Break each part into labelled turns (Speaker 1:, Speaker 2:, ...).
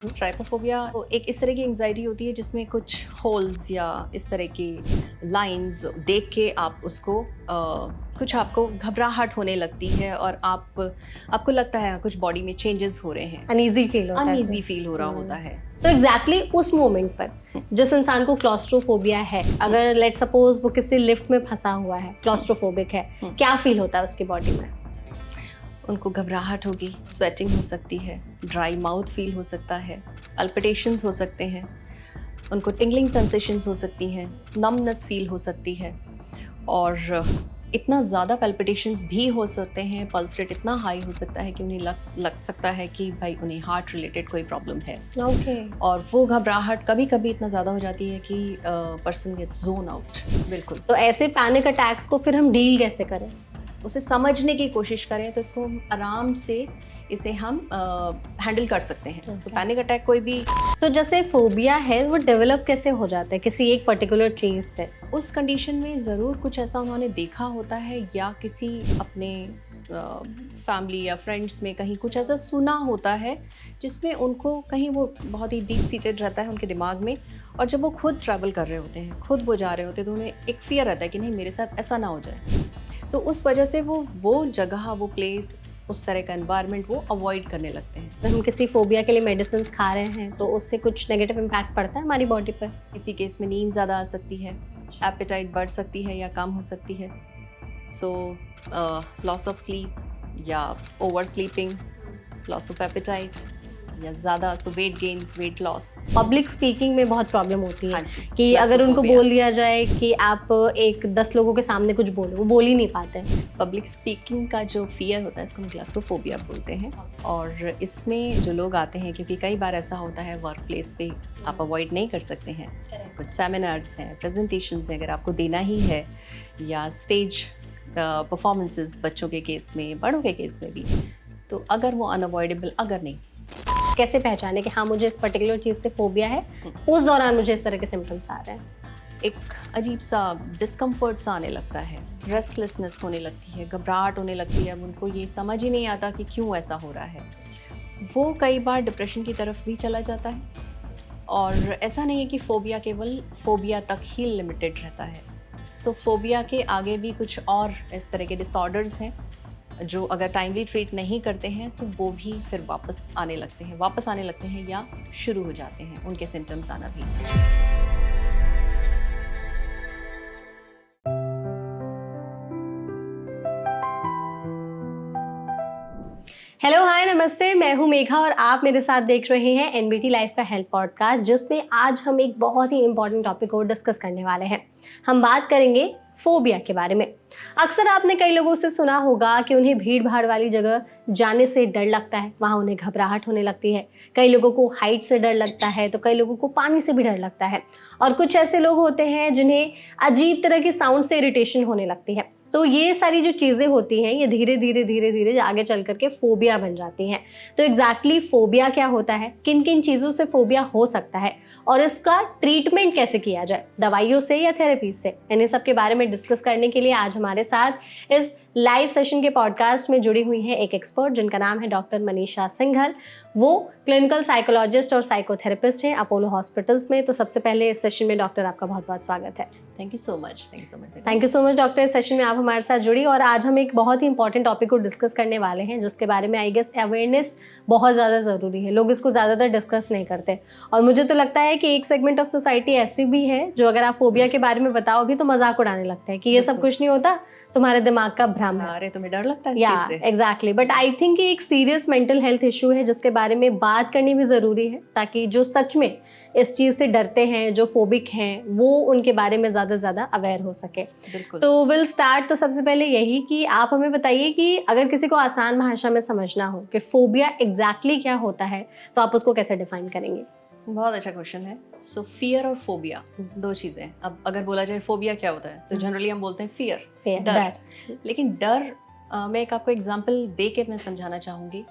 Speaker 1: ट्राइपोफोबिया तो एक इस तरह की एंजाइटी होती है जिसमें कुछ होल्स या इस तरह की लाइंस देख के आप उसको कुछ आपको घबराहट होने लगती है और आपको लगता है कुछ बॉडी में चेंजेस हो रहे हैं,
Speaker 2: अनईजी फील होता है,
Speaker 1: अनईजी फील हो रहा होता है।
Speaker 2: तो एग्जैक्टली उस मोमेंट पर जिस इंसान को क्लॉस्ट्रोफोबिया है, अगर लेट सपोज वो किसी लिफ्ट में फंसा हुआ है, क्लॉस्ट्रोफोबिक है, क्या फील होता है उसकी बॉडी में?
Speaker 1: उनको घबराहट होगी, स्वेटिंग हो सकती है, ड्राई माउथ फील हो सकता है, अल्पिटेशंस हो सकते हैं, उनको टिंगलिंग सेंसेशंस हो सकती हैं, नमनेस फील हो सकती है और इतना ज़्यादा पैल्पिटेशंस भी हो सकते हैं, पल्स रेट इतना हाई हो सकता है कि उन्हें लग सकता है कि भाई उन्हें हार्ट रिलेटेड कोई प्रॉब्लम है। और वो घबराहट कभी कभी इतना ज़्यादा हो जाती है कि पर्सन गेट्स जोन आउट। बिल्कुल।
Speaker 2: तो ऐसे पैनिक अटैक्स को फिर हम डील कैसे करें?
Speaker 1: उसे समझने की कोशिश करें तो इसको आराम से इसे हम हैंडल कर सकते हैं। सो पैनिक अटैक कोई भी,
Speaker 2: तो जैसे फोबिया है वो डेवलप कैसे हो जाता है किसी एक पर्टिकुलर चीज़ से?
Speaker 1: उस कंडीशन में ज़रूर कुछ ऐसा उन्होंने देखा होता है या किसी अपने फैमिली या फ्रेंड्स में कहीं कुछ ऐसा सुना होता है जिसमें उनको कहीं वो बहुत ही डीप सीटेड रहता है उनके दिमाग में, और जब वो खुद ट्रैवल कर रहे होते हैं, खुद वो जा रहे होते हैं, तो उन्हें एक फियर रहता है कि नहीं मेरे साथ ऐसा ना हो जाए। तो उस वजह से वो जगह, वो प्लेस, उस तरह का एनवायरनमेंट वो अवॉइड करने लगते हैं।
Speaker 2: अगर हम किसी फोबिया के लिए मेडिसिन खा रहे हैं तो उससे कुछ नेगेटिव इम्पैक्ट पड़ता है हमारी बॉडी पर?
Speaker 1: किसी केस में नींद ज़्यादा आ सकती है, एपेटाइट बढ़ सकती है या कम हो सकती है। सो लॉस ऑफ स्लीप या over sleeping, loss of appetite या ज़्यादा, so weight gain, weight loss.
Speaker 2: Public speaking में बहुत प्रॉब्लम होती है।
Speaker 1: हाँ जी,
Speaker 2: कि अगर उनको बोल दिया जाए कि आप एक 10 लोगों के सामने कुछ बोलो, वो बोल ही नहीं पाते।
Speaker 1: पब्लिक स्पीकिंग का जो फियर होता है इसको हम ग्लासोफोबिया बोलते हैं। और इसमें जो लोग आते हैं, क्योंकि कई बार ऐसा होता है वर्क प्लेस पे आप अवॉइड नहीं कर सकते हैं, कुछ सेमिनार्स हैं, प्रेजेंटेशंस हैं अगर आपको देना ही है, या स्टेज परफॉर्मेंसेस बच्चों के केस में, बड़ों के केस में भी, तो अगर वो अनअवॉइडेबल, अगर नहीं,
Speaker 2: कैसे पहचाने कि हाँ मुझे इस पर्टिकुलर चीज़ से फोबिया है, उस दौरान मुझे इस तरह के सिम्टम्स आ रहे हैं?
Speaker 1: एक अजीब सा डिस्कम्फर्ट सा आने लगता है, रेस्टलेसनेस होने लगती है, घबराहट होने लगती है, अब उनको ये समझ ही नहीं आता कि क्यों ऐसा हो रहा है। वो कई बार डिप्रेशन की तरफ भी चला जाता है। और ऐसा नहीं है कि फोबिया केवल फोबिया तक ही लिमिटेड रहता है। सो फोबिया के आगे भी कुछ और इस तरह के डिसऑर्डर्स हैं जो अगर टाइमली ट्रीट नहीं करते हैं तो वो भी फिर वापस आने लगते हैं या शुरू हो जाते हैं उनके सिम्टम्स आना भी।
Speaker 2: हेलो, हाय, नमस्ते। मैं हूं मेघा और आप मेरे साथ देख रहे हैं एनबीटी लाइफ का हेल्थ पॉडकास्ट, जिसमें आज हम एक बहुत ही इंपॉर्टेंट टॉपिक को डिस्कस करने वाले हैं। हम बात करेंगे फोबिया के बारे में। अक्सर आपने कई लोगों से सुना होगा कि उन्हें भीड़ भाड़ वाली जगह जाने से डर लगता है, वहाँ उन्हें घबराहट होने लगती है। कई लोगों को हाइट से डर लगता है, तो कई लोगों को पानी से भी डर लगता है। और कुछ ऐसे लोग होते हैं जिन्हें अजीब तरह की साउंड से इरिटेशन होने लगती है। तो ये सारी जो चीज़ें होती हैं, ये धीरे धीरे आगे चल करके फोबिया बन जाती हैं। तो एग्जैक्टली फोबिया क्या होता है, किन किन चीज़ों से फोबिया हो सकता है और इसका ट्रीटमेंट कैसे किया जाए, दवाइयों से या थेरेपी से, इन्हें सब के बारे में डिस्कस करने के लिए आज हमारे साथ इस लाइव सेशन के पॉडकास्ट में जुड़ी हुई हैं एक एक्सपर्ट जिनका नाम है डॉक्टर मनीषा सिंघल। वो क्लिनिकल साइकोलॉजिस्ट और साइकोथेरेपिस्ट हैं अपोलो हॉस्पिटल्स में। तो सबसे पहले इस सेशन में डॉक्टर आपका बहुत बहुत स्वागत है।
Speaker 1: Thank you so much.
Speaker 2: Thank you so much doctor, इस सेशन में आप हमारे साथ जुड़ी। और आज हम एक बहुत ही इंपॉर्टेंट टॉपिक को डिस्कस करने वाले हैं जिसके बारे में आई गेस अवेयरनेस बहुत ज़्यादा ज़रूरी है। लोग इसको ज़्यादातर डिस्कस नहीं करते और मुझे तो लगता है कि एक सेगमेंट ऑफ सोसाइटी ऐसी भी है जो अगर आप फोबिया के बारे में बताओ भी तो मजाक उड़ाने लगता है कि ये सब कुछ नहीं होता, तुम्हारे दिमाग का भ्रम है।
Speaker 1: अरे तुम्हें डर लगता है इस चीज़ से?
Speaker 2: एग्जैक्टली। बट आई थिंक कि एक सीरियस मेंटल हेल्थ इशू है जिसके बारे में बात करनी भी ज़रूरी है, ताकि जो सच में इस चीज़ से डरते हैं, जो फोबिक हैं, वो उनके बारे में ज़्यादा अवेयर हो सके।
Speaker 1: बिल्कुल।
Speaker 2: तो विल स्टार्ट। तो सबसे पहले यही कि आप हमें बताइए कि अगर किसी को आसान भाषा में समझना हो कि फोबिया एग्जैक्टली क्या होता है तो आप उसको कैसे डिफाइन करेंगे?
Speaker 1: बहुत अच्छा क्वेश्चन है। सो फियर और फोबिया दो चीज़ें। अब अगर बोला जाए फोबिया क्या होता है तो जनरली हम बोलते हैं फियर, डर। लेकिन डर मैं एक आपको एग्जांपल दे के मैं समझाना चाहूँगी।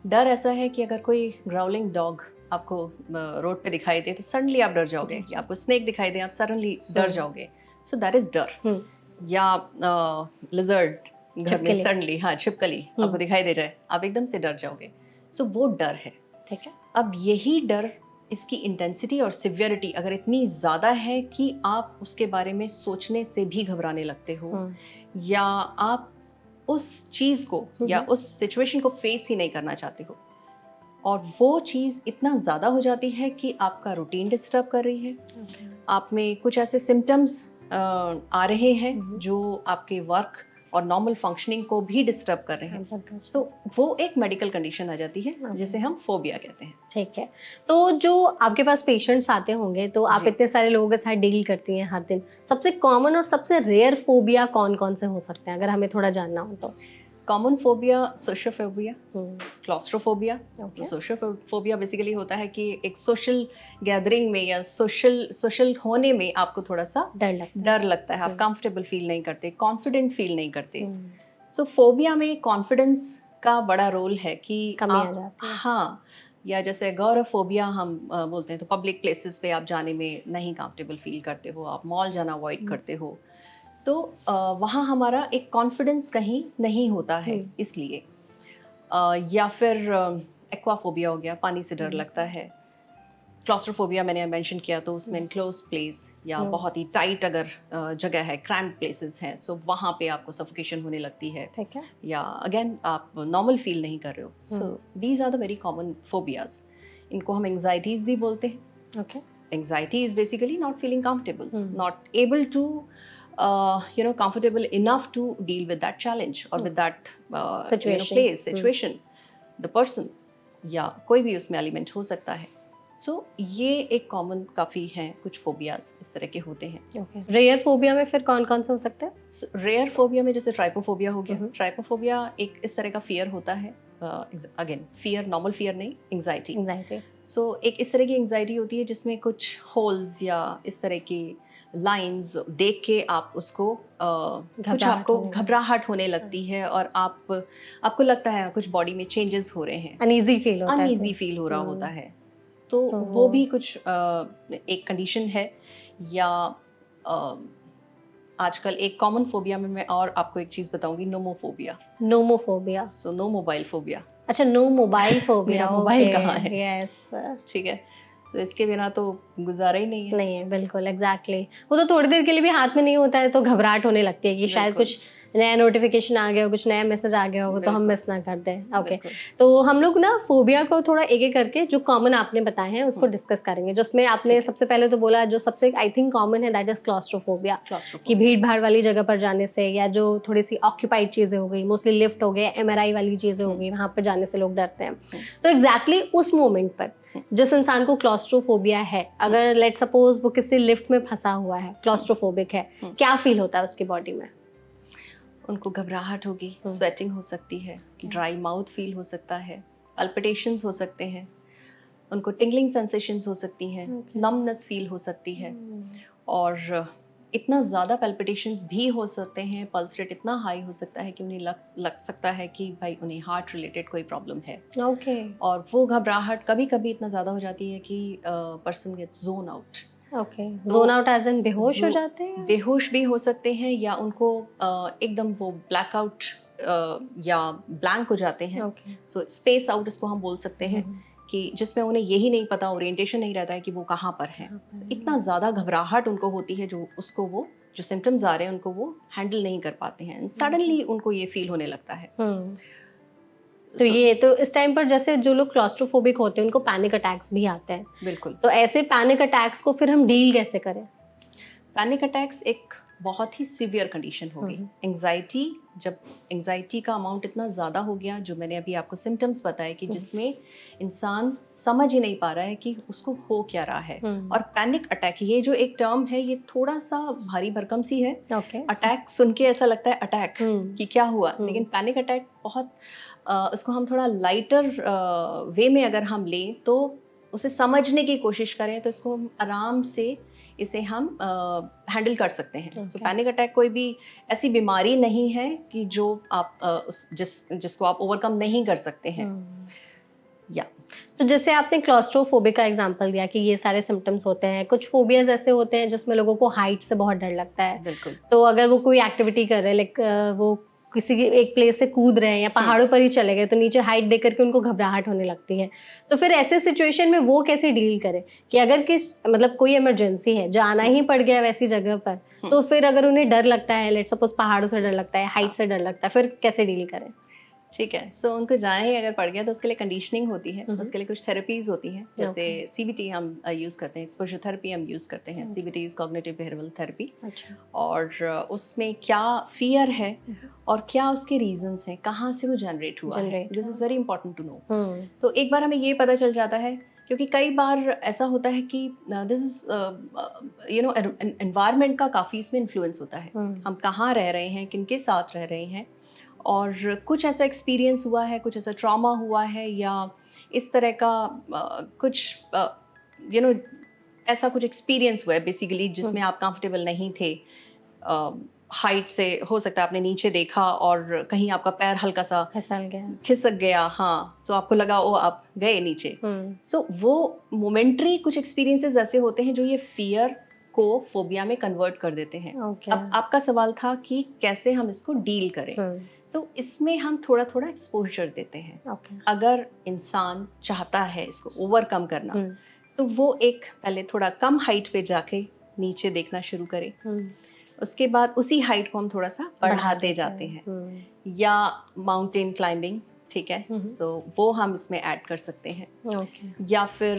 Speaker 1: डर ऐसा है कि अगर कोई ग्राउलिंग डॉग आपको रोड पे दिखाई दे तो सडनली आप डर जाओगे, या आपको स्नेक दिखाई दे आप सडनली डर जाओगे। सो दैट इज डर। या लिजर्ड घर में सडनली, हाँ, छिपकली आपको दिखाई दे जाए, आप एकदम से डर जाओगे। सो वो डर है।
Speaker 2: ठीक है।
Speaker 1: अब यही डर, इसकी इंटेंसिटी और सिवियरिटी अगर इतनी ज़्यादा है कि आप उसके बारे में सोचने से भी घबराने लगते हो, या आप उस चीज़ को या उस सिचुएशन को फेस ही नहीं करना चाहते हो, और वो चीज़ इतना ज़्यादा हो जाती है कि आपका रूटीन डिस्टर्ब कर रही है, आप में कुछ ऐसे सिम्टम्स आ रहे हैं जो आपके वर्क और नॉर्मल फंक्शनिंग को भी डिस्टर्ब कर रहे हैं, तो वो एक मेडिकल कंडीशन आ जाती है जिसे हम फोबिया कहते हैं।
Speaker 2: ठीक है, तो जो आपके पास पेशेंट्स आते होंगे, तो आप
Speaker 1: जी।
Speaker 2: इतने सारे लोगों के साथ डील करती हैं हर दिन, सबसे कॉमन और सबसे रेयर फोबिया कौन कौन से हो सकते हैं, अगर हमें थोड़ा जानना हो तो?
Speaker 1: Common phobia sociophobia, claustrophobia.
Speaker 2: Okay.
Speaker 1: Sociophobia basically होता है कि एक सोशल गैदरिंग में या सोशल होने में आपको थोड़ा सा डर लगता है, आप कंफर्टेबल फील नहीं करते, कॉन्फिडेंट फील नहीं करते। सो फोबिया में कॉन्फिडेंस का बड़ा रोल है कि
Speaker 2: कमी आ जाती है।
Speaker 1: हाँ, या जैसे गौरवफोबिया हम बोलते हैं, तो पब्लिक प्लेसेस पे आप जाने में नहीं कंफर्टेबल फील करते हो, आप मॉल जाना अवॉइड करते हो, तो वहाँ हमारा एक कॉन्फिडेंस कहीं नहीं होता है, इसलिए। या फिर एक्वाफोबिया हो गया, पानी से डर लगता है। क्लॉस्ट्रोफोबिया मैंने मेंशन किया, तो उसमें क्लोज प्लेस या बहुत ही टाइट अगर जगह है, क्रैम्प प्लेसेस हैं, सो वहाँ पे आपको सफोकेशन होने लगती है,
Speaker 2: ठीक है।
Speaker 1: या अगेन आप नॉर्मल फील नहीं कर रहे हो। So these are the very common phobias. इनको हम एंग्जाइटीज भी बोलते हैं।
Speaker 2: Okay.
Speaker 1: Anxiety is basically not feeling comfortable, not able to comfortable enough to deal with that challenge or with that situation, the person, या कोई भी उसमें element हो सकता है। सो ये एक कॉमन काफ़ी हैं, कुछ फोबियाज इस तरह के होते हैं।
Speaker 2: रेयर फोबिया में फिर कौन कौन से हो सकते हैं?
Speaker 1: रेयर फोबिया में जैसे ट्राइपोफोबिया हो गया। ट्राइपोफोबिया एक इस तरह का फियर होता है, अगेन फियर, नॉर्मल फियर नहीं, एंग्जाइटी। सो एक इस तरह की एंग्जाइटी होती है जिसमें कुछ होल्स या इस तरह की लाइंस देख के आप उसको कुछ आपको घबराहट होने लगती है, और आपको लगता है कुछ बॉडी में चेंजेस हो रहे हैं,
Speaker 2: अनईजी फील हो रहा
Speaker 1: होता है। तो वो भी कुछ एक कंडीशन है। या आजकल एक कॉमन फोबिया में मैं और आपको एक चीज बताऊंगी, nomophobia. So no mobile phobia.
Speaker 2: अच्छा, नो मोबाइल फोबिया।
Speaker 1: मेरा मोबाइल कहाँ है?
Speaker 2: यस,
Speaker 1: ठीक है। सो इसके बिना तो गुजारा ही नहीं है।
Speaker 2: बिल्कुल, एग्जैक्टली। वो तो थोड़ी देर के लिए भी हाथ में नहीं होता है तो घबराहट होने लगती है कि शायद कुछ नया नोटिफिकेशन आ गया हो, कुछ नया मैसेज आ गया हो, तो हम मिस ना कर दें। ओके, तो हम लोग ना फोबिया को थोड़ा एक एक करके जो कॉमन आपने बताए हैं उसको डिस्कस करेंगे। जिसमें आपने सबसे पहले तो बोला, जो सबसे आई थिंक कॉमन है, दैट इज क्लॉस्ट्रोफोबिया, कि भीड़ भाड़ वाली जगह पर जाने से, या जो थोड़ी सी ऑक्यूपाइड चीज़ें हो गई, मोस्टली लिफ्ट हो गए, MRI वाली चीज़ें हो गई, वहाँ पर जाने से लोग डरते हैं। तो एग्जैक्टली उस मोमेंट पर जिस इंसान को क्लॉस्ट्रोफोबिया है, अगर लेट सपोज वो किसी लिफ्ट में फंसा हुआ है, क्लॉस्ट्रोफोबिक है, क्या फील होता है उसकी बॉडी में?
Speaker 1: उनको घबराहट होगी, स्वेटिंग हो सकती है, ड्राई माउथ फील हो सकता है, पल्पिटेशंस हो सकते हैं, उनको टिंगलिंग सेंसेशंस हो सकती हैं, नमनेस फील हो सकती है, और इतना ज़्यादा पल्पिटेशंस भी हो सकते हैं, पल्स रेट इतना हाई हो सकता है कि उन्हें लग सकता है कि भाई उन्हें हार्ट रिलेटेड कोई प्रॉब्लम है। और वो घबराहट कभी कभी इतना ज़्यादा हो जाती है कि person gets zone out.
Speaker 2: Zone out as in बेहोश हो जाते हैं?
Speaker 1: बेहोश भी हो सकते हैं, या उनको एकदम वो ब्लैकआउट या ब्लैंक हो जाते हैं। सो स्पेस आउट इसको हम बोल सकते हैं, कि जिसमें उन्हें यही नहीं पता, ओरिएंटेशन नहीं रहता है कि वो कहाँ पर हैं। इतना ज़्यादा घबराहट उनको होती है, जो सिम्टम्स आ रहे हैं उनको वो हैंडल नहीं कर पाते हैं, सडनली उनको ये फील होने लगता है।
Speaker 2: तो ये तो इस टाइम पर जैसे जो लोग क्लॉस्ट्रोफोबिक होते हैं उनको पैनिक अटैक्स भी आते हैं।
Speaker 1: बिल्कुल।
Speaker 2: तो ऐसे पैनिक अटैक्स को फिर हम डील कैसे करें?
Speaker 1: पैनिक अटैक्स एक बहुत ही सीवियर कंडीशन हो गई। एंग्जाइटी, जब एंग्जाइटी का अमाउंट इतना ज़्यादा हो गया, जो मैंने अभी आपको सिम्टम्स बताए कि जिसमें इंसान समझ ही नहीं पा रहा है कि उसको हो क्या रहा है। और पैनिक अटैक, ये जो एक टर्म है, ये थोड़ा सा भारी भरकम सी है। अटैक सुन के ऐसा लगता है अटैक कि क्या हुआ, लेकिन पैनिक अटैक बहुत उसको हम थोड़ा लाइटर वे में अगर हम लें, तो उसे समझने की कोशिश करें, तो इसको हम आराम से इसे हम हैंडल कर सकते हैं। सो पैनिक अटैक कोई भी ऐसी बीमारी नहीं है कि जो आप जिसको आप ओवरकम नहीं कर सकते हैं। या
Speaker 2: तो जैसे आपने क्लॉस्ट्रोफोबिक का एग्जांपल दिया कि ये सारे सिम्टम्स होते हैं, कुछ फोबियाज ऐसे होते हैं जिसमें लोगों को हाइट से बहुत डर लगता है।
Speaker 1: बिल्कुल।
Speaker 2: तो अगर वो कोई एक्टिविटी कर रहे हैं, लाइक वो किसी एक प्लेस से कूद रहे हैं या पहाड़ों पर ही चले गए तो नीचे हाइट देख करके उनको घबराहट होने लगती है। तो फिर ऐसे सिचुएशन में वो कैसे डील करें कि अगर मतलब कोई इमरजेंसी है, जाना ही पड़ गया वैसी जगह पर, तो फिर अगर उन्हें डर लगता है, लेट्स सपोज पहाड़ों से डर लगता है, हाइट से डर लगता है, फिर कैसे डील करें?
Speaker 1: ठीक है, सो उनको जाना ही अगर पड़ गया तो उसके लिए कंडीशनिंग होती है, उसके लिए कुछ थेरेपीज होती हैं, जैसे CBT हम यूज़ करते हैं, एक्सपोजर थेरेपी हम यूज़ करते हैं। CBT is cognitive behavioural therapy.
Speaker 2: अच्छा।
Speaker 1: और उसमें क्या फियर है और क्या उसके रीजंस हैं, कहाँ से वो जनरेट हुआ है, this is very important to know. तो एक बार हमें ये पता चल जाता है, क्योंकि कई बार ऐसा होता है कि this is you know environment का काफ़ी इसमें इन्फ्लुएंस होता है, हम कहाँ रह रहे हैं, किनके साथ रह रहे हैं, और कुछ ऐसा एक्सपीरियंस हुआ है, कुछ ऐसा ट्रॉमा हुआ है, या इस तरह का कुछ यू नो ऐसा कुछ एक्सपीरियंस हुआ है बेसिकली जिसमें आप कंफर्टेबल नहीं थे। हाइट से हो सकता है आपने नीचे देखा और कहीं आपका पैर हल्का सा खिसक गया, हाँ, तो आपको लगा ओ आप गए नीचे। सो वो मोमेंट्री कुछ एक्सपीरियंसेस ऐसे होते हैं जो ये फियर को फोबिया में कन्वर्ट कर देते हैं। अब आपका सवाल था कि कैसे हम इसको डील करें। तो इसमें हम थोड़ा थोड़ा एक्सपोजर देते हैं। अगर इंसान चाहता है इसको ओवरकम करना, तो वो एक पहले थोड़ा कम हाइट पे जाके नीचे देखना शुरू करे, उसके बाद उसी हाइट को हम थोड़ा सा बढ़ाते जाते हैं, या माउंटेन क्लाइंबिंग, ठीक है, सो वो हम इसमें ऐड कर सकते हैं। या फिर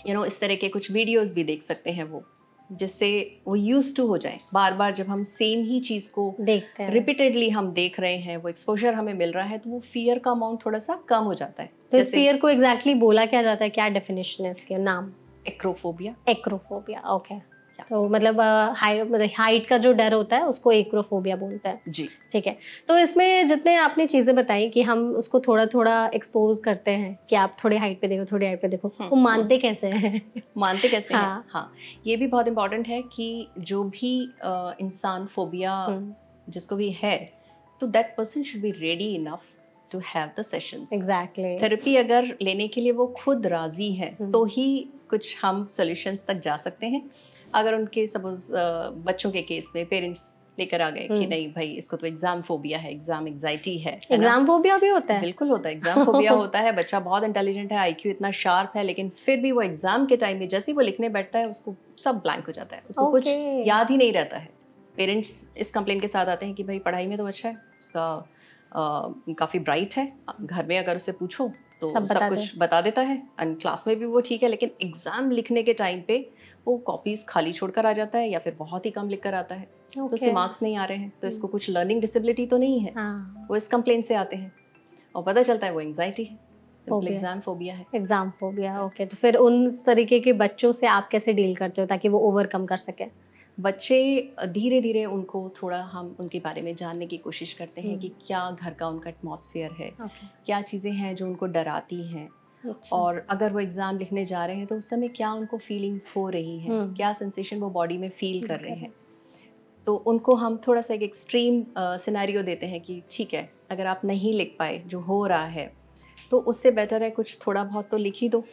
Speaker 1: इस तरह के कुछ वीडियोस भी देख सकते हैं वो, जिससे वो यूज टू हो जाए। बार बार जब हम सेम ही चीज़ को देखते हैं, रिपीटेडली हम देख रहे हैं, वो एक्सपोजर हमें मिल रहा है, तो वो फियर का अमाउंट थोड़ा सा कम हो जाता है।
Speaker 2: तो इस फियर को एग्जैक्टली बोला क्या जाता है, क्या डेफिनेशन है इसके नाम?
Speaker 1: एक्रोफोबिया।
Speaker 2: Acrophobia, okay. तो मतलब हाइट का जो डर होता है उसको एक्रोफोबिया बोलते हैं जी। ठीक है, तो इसमें जितने आपने चीज़ें बताई कि हम उसको थोड़ा थोड़ा एक्सपोज करते हैं कि आप थोड़ी हाइट पे देखो, थोड़ी हाइट पे देखो, वो मानते कैसे हैं?
Speaker 1: मानते कैसे हैं? हाँ, ये भी बहुत इंपॉर्टेंट है कि जो भी इंसान फोबिया जिसको भी है, तो that person should be ready enough to have the sessions.
Speaker 2: Exactly.
Speaker 1: Therapy अगर लेने के लिए वो खुद राजी है तो ही कुछ हम सॉल्यूशंस तक जा सकते हैं। अगर उनके सपोज बच्चों के केस में पेरेंट्स लेकर आ गए कि नहीं भाई इसको तो एग्जाम फोबिया है, एग्जाम एग्जाइटी है।
Speaker 2: एग्जाम फोबिया भी होता है?
Speaker 1: बिल्कुल होता है, एग्जाम फोबिया होता है। बच्चा बहुत इंटेलिजेंट है, IQ इतना शार्प है, लेकिन फिर भी वो एग्जाम के टाइम में जैसे ही वो लिखने बैठता है उसको सब ब्लैंक हो जाता है, उसको कुछ याद ही नहीं रहता है। पेरेंट्स इस कंप्लेंट के साथ आते हैं कि भाई पढ़ाई में तो अच्छा है, उसका काफ़ी ब्राइट है, घर में अगर उसे पूछो तो सब कुछ बता देता है, एंड क्लास में भी वो ठीक है, लेकिन एग्जाम लिखने के टाइम पे वो कॉपीज खाली छोड़कर आ जाता है, या फिर बहुत ही कम लिख कर आता है। तो उसके मार्क्स नहीं आ रहे हैं, तो इसको कुछ लर्निंग डिसेबिलिटी तो नहीं है। वो इस कंप्लेंट से आते हैं और पता चलता है वो एंग्जाइटी है, सिंपल एग्जाम फोबिया है।
Speaker 2: Exam phobia, okay. तो फिर उन तरीके के बच्चों से आप कैसे डील करते हो ताकि वो ओवरकम कर सके?
Speaker 1: बच्चे धीरे धीरे उनको थोड़ा हम उनके बारे में जानने की कोशिश करते हैं कि क्या घर का उनका एटमॉस्फेयर है, क्या चीज़ें हैं जो उनको डराती हैं, और अगर वो एग्ज़ाम लिखने जा रहे हैं तो उस समय क्या उनको फीलिंग्स हो रही हैं, क्या सेंसेशन वो बॉडी में फील कर रहे हैं। तो उनको हम थोड़ा सा एक एक्सट्रीम सिनेरियो देते हैं कि ठीक है, अगर आप नहीं लिख पाए जो हो रहा है तो उससे बेटर है कुछ थोड़ा बहुत तो लिख ही दो।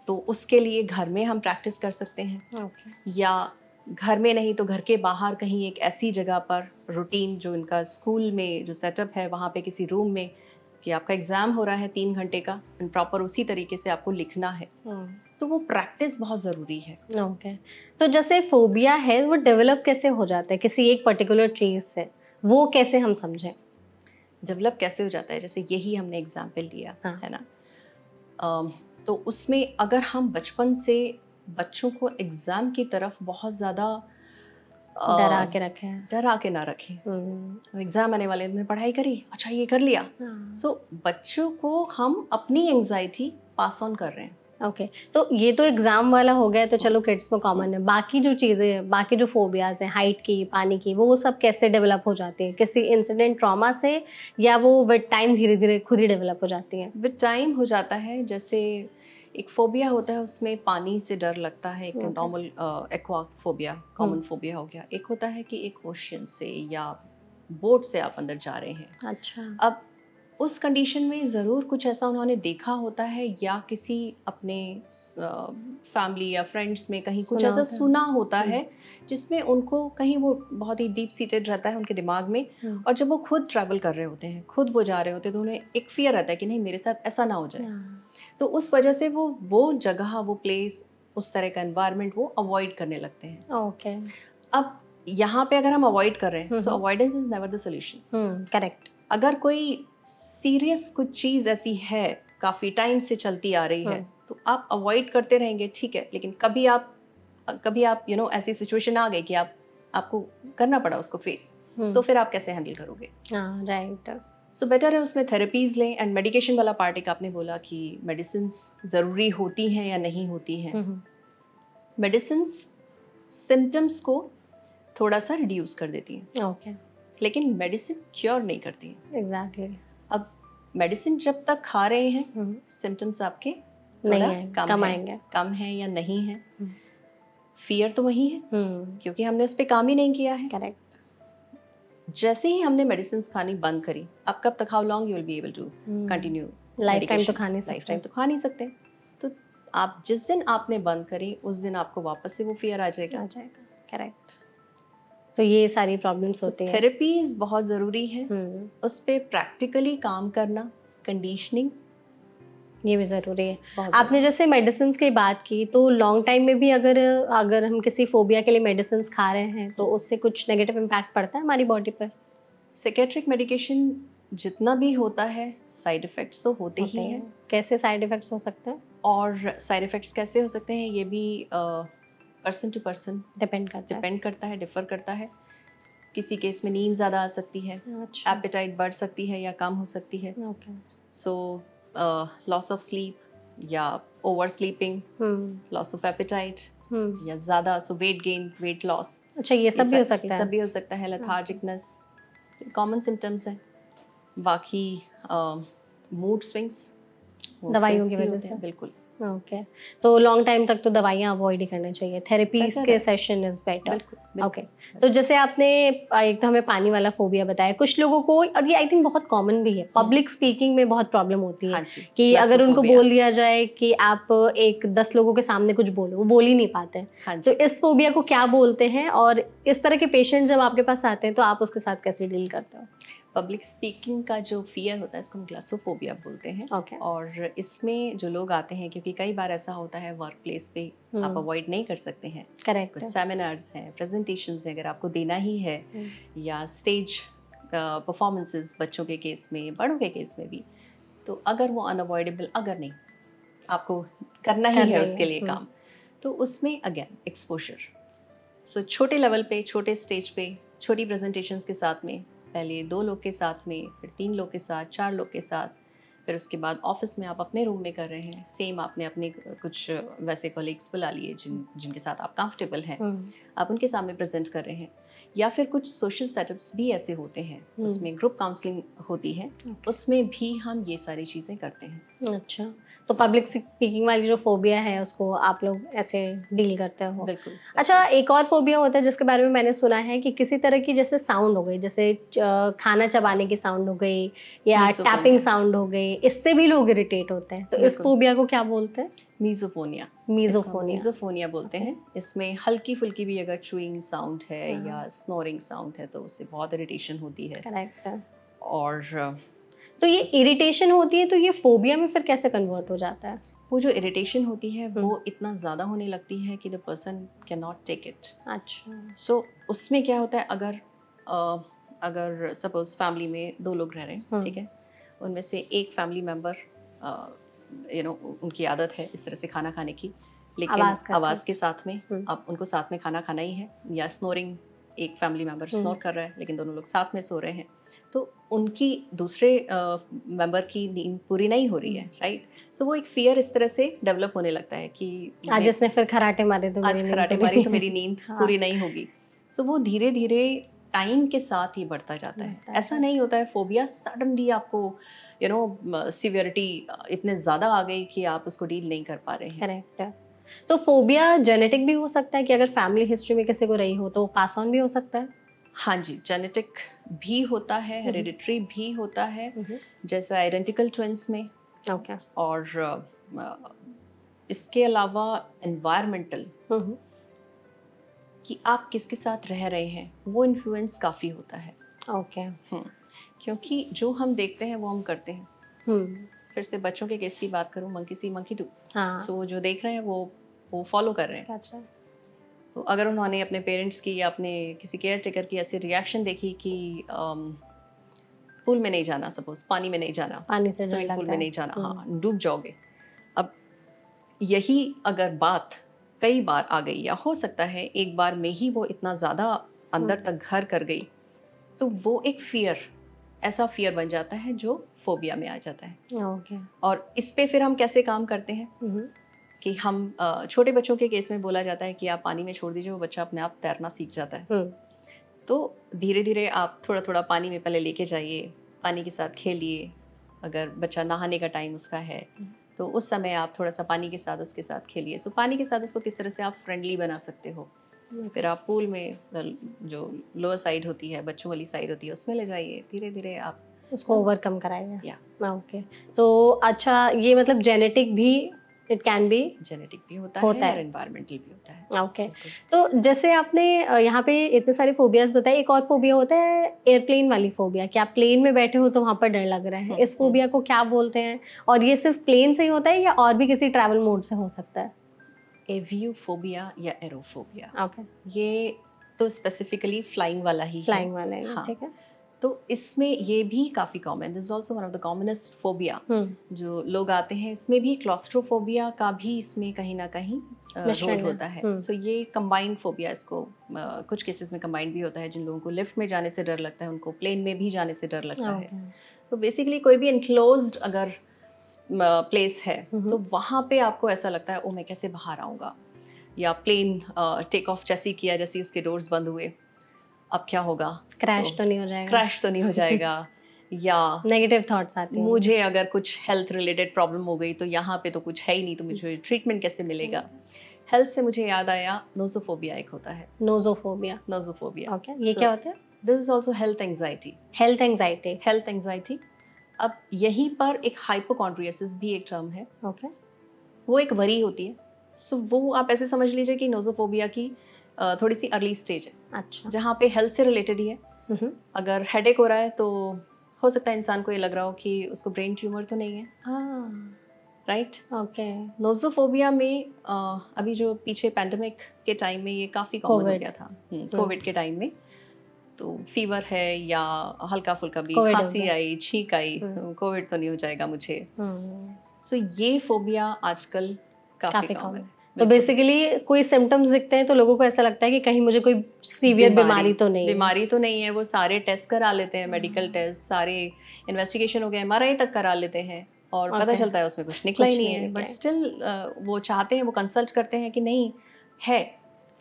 Speaker 1: तो उसके लिए घर में हम प्रैक्टिस कर सकते हैं, या घर में नहीं तो घर के बाहर कहीं एक ऐसी जगह पर रूटीन जो इनका स्कूल में जो सेटअप है वहाँ पे किसी रूम में कि आपका एग्ज़ाम हो रहा है 3 घंटे का, प्रॉपर उसी तरीके से आपको लिखना है। तो वो प्रैक्टिस बहुत ज़रूरी है।
Speaker 2: ओके। तो जैसे फोबिया है वो डेवलप कैसे हो जाता है किसी एक पर्टिकुलर चीज़ से, वो कैसे हम समझें?
Speaker 1: डेवलप कैसे हो जाता है, जैसे यही हमने एग्जाम्पल लिया है ना, तो उसमें अगर हम बचपन से बच्चों को एग्ज़ाम की तरफ बहुत ज़्यादा
Speaker 2: डरा के ना रखें।
Speaker 1: एग्ज़ाम आने वाले में पढ़ाई करी, अच्छा ये कर लिया, सो बच्चों को हम अपनी एंग्जाइटी पास ऑन कर रहे हैं।
Speaker 2: ओके, तो ये तो एग्जाम वाला हो गया, तो चलो किड्स में कॉमन है। बाकी जो चीज़ें, बाकी जो फोबियाज हैं, हाइट की, पानी की, वो सब कैसे डेवलप हो जाती है? किसी इंसिडेंट ट्रॉमा से, या वो विद टाइम धीरे धीरे खुद ही डेवलप हो जाती है?
Speaker 1: विद टाइम हो जाता है। जैसे एक फोबिया होता है उसमें पानी से डर लगता है, एक normal aqua phobia, common phobia हो गया। एक होता है कि एक ओशन से या बोट से आप अंदर जा रहे हैं।
Speaker 2: अच्छा।
Speaker 1: अब उस कंडीशन में ज़रूर कुछ ऐसा उन्होंने देखा होता है या किसी अपने फैमिली या फ्रेंड्स में कहीं कुछ
Speaker 2: सुना
Speaker 1: ऐसा
Speaker 2: होता है।
Speaker 1: सुना होता है जिसमें उनको कहीं वो बहुत ही डीप सीटेड रहता है उनके दिमाग में। और जब वो खुद ट्रैवल कर रहे होते हैं, खुद वो जा रहे होते हैं, तो उन्हें एक फियर रहता है कि नहीं मेरे साथ ऐसा ना हो जाए। तो उस वजह से वो जगह, वो प्लेस, उस तरह का एनवायरनमेंट वो अवॉइड करने लगते हैं।
Speaker 2: ओके।
Speaker 1: अब यहाँ पे अगर हम अवॉइड कर रहे हैं, so avoidance is never the solution.
Speaker 2: Correct.
Speaker 1: अगर कोई सीरियस कुछ चीज़ ऐसी है, काफ़ी टाइम से चलती आ रही है, तो आप अवॉइड करते रहेंगे, ठीक है, लेकिन कभी आप ऐसी सिचुएशन आ गई कि आपको करना पड़ा उसको फेस, तो फिर आप कैसे हैंडल करोगे?
Speaker 2: हाँ, राइट।
Speaker 1: सो बेटर है उसमें थेरेपीज लें। एंड मेडिकेशन वाला पार्ट एक आपने बोला कि मेडिसिन्स ज़रूरी होती हैं या नहीं होती हैं। मेडिसिन्स सिम्टम्स को थोड़ा सा रिड्यूस कर देती हैं,
Speaker 2: ओके।
Speaker 1: लेकिन मेडिसिन क्योर नहीं करती हैं।
Speaker 2: एग्जैक्टली।
Speaker 1: अब मेडिसिन जब तक खा रहे हैं, सिम्टम्स आपके
Speaker 2: नहीं
Speaker 1: थोड़ा
Speaker 2: आएंगे,
Speaker 1: कम
Speaker 2: कम
Speaker 1: है,
Speaker 2: आएंगे।
Speaker 1: कम है या नहीं है, फियर तो वही है क्योंकि हमने उस पर काम ही नहीं किया है।
Speaker 2: करेक्ट।
Speaker 1: जैसे ही हमने मेडिसिन खानी बंद करी, अब कब तक, how long you will be able to continue?
Speaker 2: Lifetime तो खा नहीं
Speaker 1: लाइफ
Speaker 2: सकते।
Speaker 1: टाइम तो खा नहीं सकते। तो आप जिस दिन आपने बंद करी, उस दिन आपको वापस से वो फियर आ जाएगा।
Speaker 2: करेक्ट। तो ये सारी प्रॉब्लम्स होती हैं।
Speaker 1: थेरेपीज बहुत ज़रूरी है, उस पर प्रैक्टिकली काम करना, कंडीशनिंग
Speaker 2: ये भी ज़रूरी है।
Speaker 1: बहुत
Speaker 2: आपने जैसे मेडिसिन की बात की, तो लॉन्ग टाइम में भी अगर हम किसी फोबिया के लिए मेडिसिन खा रहे हैं तो उससे कुछ नेगेटिव इम्पैक्ट पड़ता है हमारी बॉडी पर?
Speaker 1: साइकेट्रिक मेडिकेशन जितना भी होता है, साइड इफ़ेक्ट्स तो होते ही हैं।
Speaker 2: कैसे साइड इफ़ेक्ट्स हो सकते हैं?
Speaker 1: और साइड इफ़ेक्ट्स कैसे हो सकते हैं, ये भी पर्सन टू पर्सन
Speaker 2: डिपेंड करता है।
Speaker 1: डिफ़र करता है। किसी केस में नींद ज़्यादा आ सकती है,
Speaker 2: अच्छा।
Speaker 1: एपेटाइट बढ़ सकती है या कम हो सकती है।
Speaker 2: Okay.
Speaker 1: So loss of sleep या over sleeping, loss of appetite या ज़्यादा, so weight gain, weight loss.
Speaker 2: अच्छा, ये सब भी हो सकता है?
Speaker 1: ये सब भी हो सकता है। लेथार्जिकनेस कॉमन सिम्टम्स हैं। बाकी मूड स्विंग्स
Speaker 2: दवाइयों की वजह से?
Speaker 1: बिल्कुल।
Speaker 2: ओके। तो लॉन्ग टाइम तक तो दवाइयाँ अवॉइड ही करनी चाहिए, थेरेपीज के सेशन इज बेटर। ओके। तो जैसे आपने एक तो हमें पानी वाला फोबिया बताया, कुछ लोगों को, और ये आई थिंक बहुत कॉमन भी है, पब्लिक स्पीकिंग में बहुत प्रॉब्लम होती है।
Speaker 1: हाँ जी,
Speaker 2: कि अगर उनको बोल दिया जाए कि आप 10 लोगों के सामने कुछ बोलो, वो बोल ही नहीं पाते।
Speaker 1: हाँ
Speaker 2: तो इस फोबिया को क्या बोलते हैं, और इस तरह के पेशेंट जब आपके पास आते हैं तो आप उसके साथ कैसे डील करते हो?
Speaker 1: पब्लिक स्पीकिंग का जो फियर होता है, इसको हम ग्लासोफोबिया बोलते हैं। और इसमें जो लोग आते हैं, क्योंकि कई बार ऐसा होता है वर्क प्लेस पे आप अवॉइड नहीं कर सकते हैं।
Speaker 2: करेक्ट।
Speaker 1: कुछ सेमिनार्स हैं, प्रेजेंटेशंस हैं, अगर आपको देना ही है, या स्टेज परफॉर्मेंसेस, बच्चों के केस में, बड़ों के केस में भी, तो अगर वो अनअवॉइडेबल, अगर नहीं, आपको करना ही है उसके लिए काम, तो उसमें अगेन एक्सपोजर। सो छोटे लेवल पे, छोटे स्टेज पे, छोटी प्रेजेंटेशंस के साथ में, पहले 2 लोग के साथ में, फिर 3 लोग के साथ, 4 लोग के साथ, फिर उसके बाद ऑफिस में आप अपने रूम में कर रहे हैं, सेम आपने अपने कुछ वैसे कॉलीग्स बुला लिए जिनके साथ आप कंफर्टेबल हैं, आप उनके सामने प्रेजेंट कर रहे हैं। या फिर कुछ सोशल सेटअप्स भी ऐसे होते हैं, उसमें ग्रुप काउंसलिंग होती है, उसमें भी हम ये सारी चीज़ें करते हैं।
Speaker 2: अच्छा, तो पब्लिक स्पीकिंग वाली जो फोबिया है उसको आप लोग ऐसे डील करते हो?
Speaker 1: बिल्कुल।
Speaker 2: अच्छा, एक और फोबिया होता है जिसके बारे में मैंने सुना है कि किसी तरह की जैसे साउंड हो गई, जैसे खाना चबाने की साउंड हो गई या टैपिंग साउंड हो गई, इससे भी लोग इरिटेट होते हैं। तो इस फोबिया को क्या बोलते हैं?
Speaker 1: मीज़ोफोनिया। मीज़ोफोनिया बोलते हैं। इसमें हल्की फुल्की भी अगर चुइंग साउंड है या स्नोरिंग साउंड है, तो उससे बहुत इरिटेशन होती है।
Speaker 2: करेक्ट।
Speaker 1: और
Speaker 2: तो ये इरिटेशन होती है, तो ये फोबिया में फिर कैसे कन्वर्ट हो जाता है?
Speaker 1: वो जो इरिटेशन होती है वो इतना ज़्यादा होने लगती है कि the person can not take it.
Speaker 2: अच्छा।
Speaker 1: सो उसमें क्या होता है, अगर सपोज फैमिली में 2 लोग रह रहे हैं, ठीक है, उनमें से एक फैमिली मेम्बर उनकी आदत है इस तरह से खाना खाने की, लेकिन आवाज़ के साथ में, अब उनको साथ में खाना खाना ही है, या स्नोरिंग, एक फैमिली मेम्बर स्नोर कर रहा है लेकिन दोनों लोग साथ में सो रहे हैं, तो उनकी दूसरे मेंबर की नींद पूरी नहीं हो रही है, राइट। सो वो एक फियर इस तरह से डेवलप होने लगता है कि
Speaker 2: आज इसने फिर खराटे मारे तो
Speaker 1: मेरी नींद पूरी नहीं होगी। सो वो धीरे धीरे टाइम के साथ ही बढ़ता जाता है। ऐसा नहीं होता है फोबिया सडनली आपको सिवियरिटी इतने ज़्यादा आ गई कि आप उसको डील नहीं कर पा रहे हैं।
Speaker 2: करेक्ट। तो फोबिया जेनेटिक भी हो सकता है कि अगर फैमिली हिस्ट्री में किसी को रही हो तो पास ऑन भी हो सकता है?
Speaker 1: हाँ जी, जेनेटिक भी होता है, हेरिडिटरी भी होता है, जैसे आइडेंटिकल ट्विंस में।
Speaker 2: ओके।
Speaker 1: और इसके अलावा एनवायरमेंटल, कि आप किसके साथ रह रहे हैं, वो इन्फ्लुएंस काफ़ी होता है।
Speaker 2: ओके।
Speaker 1: क्योंकि जो हम देखते हैं वो हम करते हैं।
Speaker 2: हम्म।
Speaker 1: फिर से बच्चों के केस की बात करूँ, मंकी सी मंकी डू।
Speaker 2: हाँ।
Speaker 1: सो जो देख रहे हैं वो फॉलो कर रहे हैं।
Speaker 2: अच्छा।
Speaker 1: तो अगर उन्होंने अपने पेरेंट्स की या अपने किसी केयर टेकर की ऐसी रिएक्शन देखी कि पूल में नहीं जाना, सपोज पानी में नहीं जाना,
Speaker 2: पानी से डर
Speaker 1: स्विमिंग पूल
Speaker 2: लगता
Speaker 1: में
Speaker 2: है।
Speaker 1: नहीं जाना, हाँ डूब जाओगे। अब यही अगर बात कई बार आ गई, या हो सकता है एक बार में ही वो इतना ज़्यादा अंदर तक घर कर गई, तो वो एक फियर, ऐसा फियर बन जाता है जो फोबिया में आ जाता है।
Speaker 2: ओके।
Speaker 1: और इस पे फिर हम कैसे काम करते हैं कि हम छोटे बच्चों के केस में बोला जाता है कि आप पानी में छोड़ दीजिए, वो बच्चा अपने आप तैरना सीख जाता है। तो धीरे धीरे आप थोड़ा थोड़ा पानी में पहले लेके जाइए, पानी के साथ खेलिए। अगर बच्चा नहाने का टाइम उसका है तो उस समय आप थोड़ा सा पानी के साथ उसके साथ खेलिए। सो पानी के साथ उसको किस तरह से आप फ्रेंडली बना सकते हो। फिर आप पूल में जो लोअर साइड होती है, बच्चों वाली साइड होती है, उसमें ले जाइए। धीरे धीरे आप
Speaker 2: उसको ओवरकम कराएंगे।
Speaker 1: या
Speaker 2: ओके। तो अच्छा, ये मतलब जेनेटिक भी, इट कैन बी,
Speaker 1: जेनेटिक भी होता
Speaker 2: होता
Speaker 1: है
Speaker 2: है।
Speaker 1: और एनवायरमेंटल भी होता है।
Speaker 2: ओके। तो जैसे आपने यहाँ पे इतने सारे फोबियाज बताए, एक और फोबिया होता है एयरप्लेन वाली फोबिया, कि आप प्लेन में बैठे हो तो वहाँ पर डर लग रहा है। इस फोबिया को क्या बोलते हैं, और ये सिर्फ प्लेन से ही होता है या और भी किसी ट्रैवल मोड से हो सकता है?
Speaker 1: एवियोफोबिया या एरोफोबिया,
Speaker 2: ओके।
Speaker 1: ये तो स्पेसिफिकली फ्लाइंग वाला ही है।
Speaker 2: फ्लाइंग वाला है,
Speaker 1: हाँ,
Speaker 2: ठीक है।
Speaker 1: तो इसमें ये भी काफ़ी common, this is also one of the commonest phobia जो लोग आते हैं। इसमें भी क्लॉस्ट्रोफोबिया का भी इसमें कहीं ना कहीं रोल होता है। सो ये कंबाइंड फोबिया, इसको कुछ केसेस में कंबाइंड भी होता है। जिन लोगों को लिफ्ट में जाने से डर लगता है, उनको प्लेन में भी जाने से डर लगता है। तो बेसिकली कोई भी इनक्लोज्ड अगर प्लेस है तो वहाँ पे आपको ऐसा लगता है ओ मैं कैसे बाहर आऊँगा, या प्लेन टेक ऑफ जैसे किया, जैसे उसके डोर्स बंद हुए, अब क्या होगा,
Speaker 2: क्रैश तो नहीं हो जाएगा,
Speaker 1: क्रैश तो नहीं हो जाएगा या
Speaker 2: नेगेटिव थॉट्स आते हैं,
Speaker 1: मुझे अगर कुछ हेल्थ रिलेटेड प्रॉब्लम हो गई तो यहाँ पे तो कुछ है ही नहीं, तो मुझे ट्रीटमेंट कैसे मिलेगा। हेल्थ से मुझे याद आया, नोजोफोबिया एक होता है।
Speaker 2: नोजोफोबिया।
Speaker 1: नोजोफोबिया,
Speaker 2: ओके, ये क्या होता है?
Speaker 1: This is also health anxiety.
Speaker 2: Health anxiety.
Speaker 1: Health anxiety. अब यहीं पर एक हाइपोकॉन्ड्रियासिस भी एक टर्म है।
Speaker 2: ओके।
Speaker 1: वो एक वरी होती है। सो वो आप ऐसे समझ लीजिए कि नोजोफोबिया की थोड़ी सी अर्ली स्टेज है।
Speaker 2: अच्छा।
Speaker 1: जहाँ पे हेल्थ से रिलेटेड ही है। अगर हेडेक हो रहा है तो हो सकता है इंसान को ये लग रहा हो कि उसको ब्रेन ट्यूमर तो नहीं है, राइट।
Speaker 2: ओके।
Speaker 1: नोजोफोबिया में अभी जो पीछे पैंडेमिक के टाइम में ये काफ़ी कॉमन हो गया था, कोविड के टाइम में। तो फीवर है या हल्का फुल्का भी खांसी आई, छींक आई, कोविड तो नहीं हो जाएगा मुझे। सो ये फोबिया आजकल काफ़ी कॉमन है।
Speaker 2: तो बेसिकली कोई सिम्टम्स दिखते हैं तो लोगों को ऐसा लगता है कि कहीं मुझे कोई सीवियर बीमारी तो नहीं है।
Speaker 1: बीमारी तो नहीं है। वो सारे टेस्ट करा लेते हैं, मेडिकल टेस्ट, सारे इन्वेस्टिगेशन हो गया, MRI तक करा लेते हैं, और पता चलता है उसमें कुछ निकला ही नहीं है। बट स्टिल वो चाहते हैं, वो कंसल्ट करते हैं कि नहीं है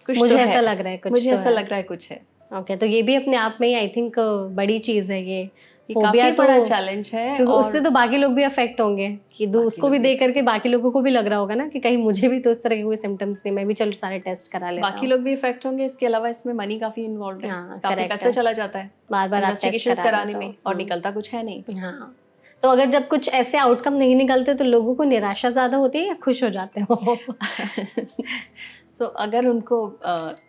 Speaker 1: कुछ,
Speaker 2: मुझे
Speaker 1: तो
Speaker 2: ऐसा
Speaker 1: है,
Speaker 2: लग रहा है कुछ,
Speaker 1: मुझे
Speaker 2: तो
Speaker 1: ऐसा लग रहा है कुछ है।
Speaker 2: ओके। तो ये भी अपने आप में आई थिंक बड़ी चीज़ है ये
Speaker 1: फोबिया, काफी बड़ा चैलेंज है। और
Speaker 2: उससे तो बाकी लोग भी अफेक्ट होंगे कि उसको भी देख करके बाकी लोगों को भी लग रहा होगा ना कि कहीं मुझे भी तो इस तरह के कोई सिम्टम्स नहीं, मैं भी चलो सारे टेस्ट करा लेता हूं।
Speaker 1: बाकी लोग भी इफेक्ट होंगे। इसके अलावा इसमें मनी काफी इन्वॉल्व है, काफी पैसा चला जाता है
Speaker 2: बार-बार
Speaker 1: इन्वेस्टिगेशंस कराने में, और निकलता कुछ है नहीं।
Speaker 2: हाँ, तो अगर जब कुछ ऐसे आउटकम नहीं निकलते तो लोगों को निराशा ज्यादा होती है या खुश हो जाते हो?
Speaker 1: सो अगर उनको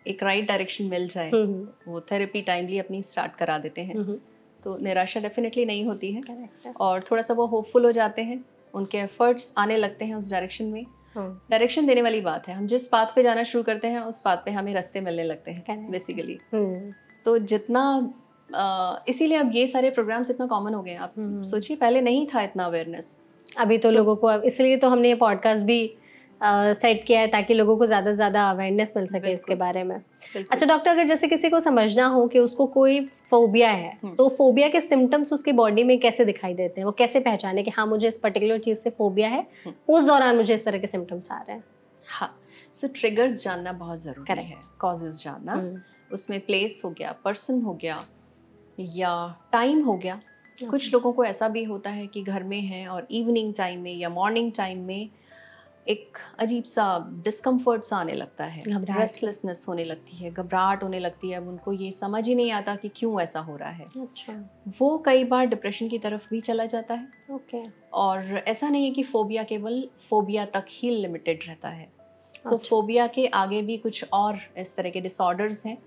Speaker 1: एक राइट डायरेक्शन मिल जाए, वो थेरेपी टाइमली अपनी स्टार्ट करा देते हैं, तो निराशा डेफिनेटली नहीं होती है। और थोड़ा सा वो होपफुल हो जाते हैं, उनके एफर्ट्स आने लगते हैं उस डायरेक्शन में। डायरेक्शन देने वाली बात है, हम जिस पाथ पे जाना शुरू करते हैं उस पाथ पे हमें रास्ते मिलने लगते हैं बेसिकली। तो जितना इसीलिए अब ये सारे प्रोग्राम्स इतना कॉमन हो गए हैं। आप सोचिए, पहले नहीं था इतना अवेयरनेस,
Speaker 2: अभी तो लोगों को, इसलिए तो हमने ये पॉडकास्ट भी सेट किया है ताकि लोगों को ज़्यादा से ज़्यादा अवेयरनेस मिल सके इसके बारे में। अच्छा डॉक्टर, अगर जैसे किसी को समझना हो कि उसको कोई फोबिया है, तो फोबिया के सिम्टम्स उसकी बॉडी में कैसे दिखाई देते हैं, वो कैसे पहचाने कि हाँ मुझे इस पर्टिकुलर चीज़ से फोबिया है, उस दौरान मुझे इस तरह के सिम्टम्स आ रहे हैं?
Speaker 1: हाँ, सो ट्रिगर्स जानना बहुत ज़रूरी है, कॉजेज जानना। उसमें प्लेस हो गया, पर्सन हो गया, या टाइम हो गया। कुछ लोगों को ऐसा भी होता है कि घर में है और इवनिंग टाइम में या मॉर्निंग टाइम में एक अजीब सा डिस्कम्फर्ट सा आने लगता है,
Speaker 2: घबराहट।
Speaker 1: रेस्टलेसनेस होने लगती है, घबराहट होने लगती है। अब उनको ये समझ ही नहीं आता कि क्यों ऐसा हो रहा है।
Speaker 2: अच्छा।
Speaker 1: वो कई बार डिप्रेशन की तरफ भी चला जाता है।
Speaker 2: ओके।
Speaker 1: और ऐसा नहीं है कि फोबिया केवल फोबिया तक ही लिमिटेड रहता है। सो
Speaker 2: अच्छा।
Speaker 1: फोबिया के आगे भी कुछ और इस तरह के डिसऑर्डर्स हैं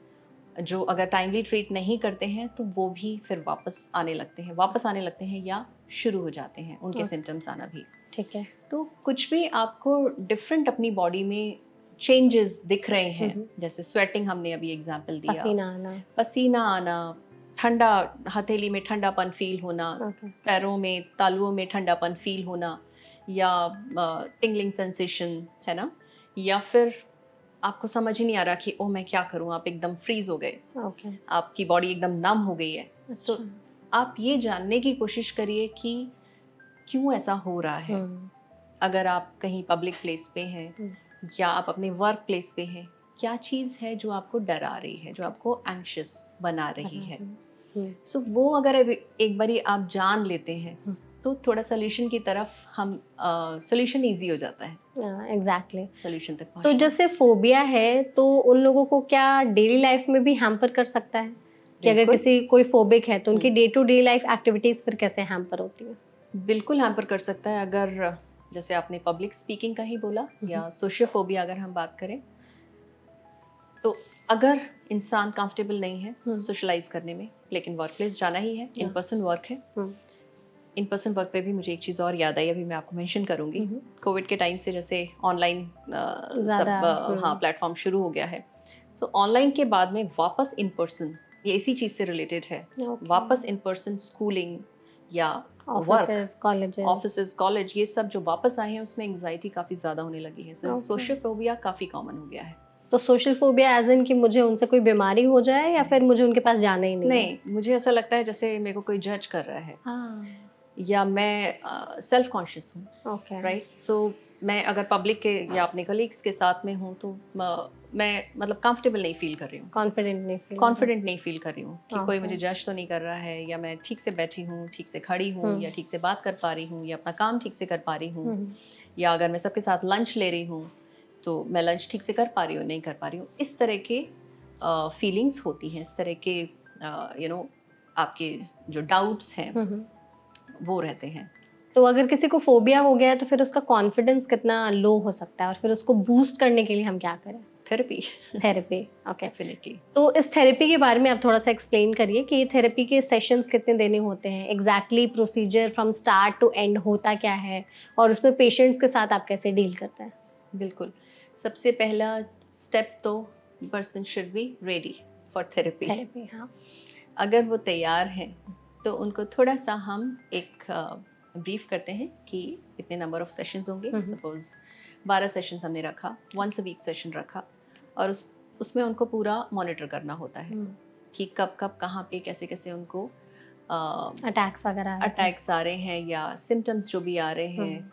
Speaker 1: जो अगर टाइमली ट्रीट नहीं करते हैं तो वो भी फिर वापस आने लगते हैं या शुरू हो जाते हैं उनके
Speaker 2: ओके।
Speaker 1: सिम्टम्स आना भी।
Speaker 2: ठीक है।
Speaker 1: तो कुछ भी आपको डिफरेंट अपनी बॉडी में चेंजेस दिख रहे हैं, जैसे स्वेटिंग हमने अभी एग्जांपल दिया, पसीना आना, ठंडा हथेली में ठंडापन फील होना,
Speaker 2: ओके।
Speaker 1: पैरों में तालुओं में ठंडापन फील होना, या टिंगलिंग सेंसेशन है ना, या फिर आपको समझ ही नहीं आ रहा कि ओ मैं क्या करूं, आप एकदम फ्रीज हो गए,
Speaker 2: ओके।
Speaker 1: आपकी बॉडी एकदम नम हो गई है। सो
Speaker 2: अच्छा।
Speaker 1: आप ये जानने की कोशिश करिए कि क्यों ऐसा हो रहा है। अगर आप कहीं पब्लिक प्लेस पे हैं या आप अपने वर्क प्लेस पे हैं, क्या चीज़ है जो आपको डरा रही है, जो आपको एंग्शियस बना रही है। सो वो अगर एक बारी आप जान लेते हैं तो थोड़ा सोल्यूशन की तरफ हम सोल्यूशन इजी हो जाता है।
Speaker 2: एग्जैक्टली।
Speaker 1: सोल्यूशन तक
Speaker 2: तो
Speaker 1: पहुंचना।
Speaker 2: जैसे फोबिया है तो उन लोगों को क्या डेली लाइफ में भी हैम्पर कर सकता है कि अगर
Speaker 1: बिल्कुल।
Speaker 2: किसी कोई फोबिक है तो उनकी day to day life activities फिर कैसे हैम्पर होती है?
Speaker 1: बिल्कुल हैम्पर कर सकता है। अगर जैसे आपने पब्लिक स्पीकिंग का ही बोला या सोशियोफोबिया अगर हम बात करें, तो अगर इंसान कंफर्टेबल नहीं है सोशलाइज करने में, लेकिन वर्क प्लेस जाना ही है, इन पर्सन वर्क है, इन पर्सन वर्क पे भी मुझे एक चीज़ और याद आई, अभी मैं आपको मेंशन करूंगी। कोविड के टाइम से जैसे ऑनलाइन सब हाँ प्लेटफॉर्म शुरू हो गया है। सो ऑनलाइन के बाद में वापस इन पर्सन, ये इसी चीज़ से रिलेटेड है। वापस इन पर्सन स्कूलिंग या वर्क, ऑफिस कॉलेज, ये सब जो वापस आए हैं उसमें एंग्जाइटी काफ़ी ज़्यादा होने लगी है। सो सोशल फोबिया काफ़ी कॉमन हो गया है।
Speaker 2: तो सोशल फोबिया एज इन कि मुझे उनसे कोई बीमारी हो जाए या फिर मुझे उनके पास जाना ही नहीं?
Speaker 1: मुझे ऐसा लगता है जैसे मेरे को कोई जज कर रहा है या मैं सेल्फ कॉन्शियस हूँ, राइट। सो मैं अगर पब्लिक के या अपने कलीग्स के साथ में हूँ तो मैं मतलब कंफर्टेबल नहीं फील कर रही हूँ, कॉन्फिडेंट नहीं फील कर रही हूँ कि कोई मुझे जज तो नहीं कर रहा है, या मैं ठीक से बैठी हूँ, ठीक से खड़ी हूँ, या ठीक से बात कर पा रही हूँ, या अपना काम ठीक से कर पा रही हूँ, या अगर मैं सबके साथ लंच ले रही हूँ तो मैं लंच ठीक से कर पा रही हूँ, नहीं कर पा रही हूँ। इस तरह के फीलिंग्स होती हैं, इस तरह के आपके जो डाउट्स हैं वो रहते हैं।
Speaker 2: तो अगर किसी को फोबिया हो गया है तो फिर उसका कॉन्फिडेंस कितना लो हो सकता है और फिर उसको बूस्ट करने के लिए हम क्या करें? थेरेपी। Okay,
Speaker 1: definitely.
Speaker 2: तो इस थेरेपी के बारे में आप थोड़ा सा एक्सप्लेन करिए कि ये थेरेपी के सेशंस कितने देने होते हैं, exactly procedure from start to end होता क्या है, और उसमें पेशेंट्स के साथ आप कैसे डील करते हैं?
Speaker 1: बिल्कुल, सबसे पहला स्टेप तो person should be ready for therapy.
Speaker 2: हाँ।
Speaker 1: अगर वो तैयार हैं तो उनको थोड़ा सा हम एक ब्रीफ करते हैं कि इतने नंबर ऑफ सेशंस होंगे। सपोज 12 सेशंस हमने रखा, वंस अ वीक सेशन रखा, और उसमें उनको पूरा मॉनिटर करना होता है कि कब कब कहाँ पे कैसे कैसे उनको
Speaker 2: अटैक्स आ
Speaker 1: रहे हैं, या सिम्टम्स जो भी आ रहे हैं,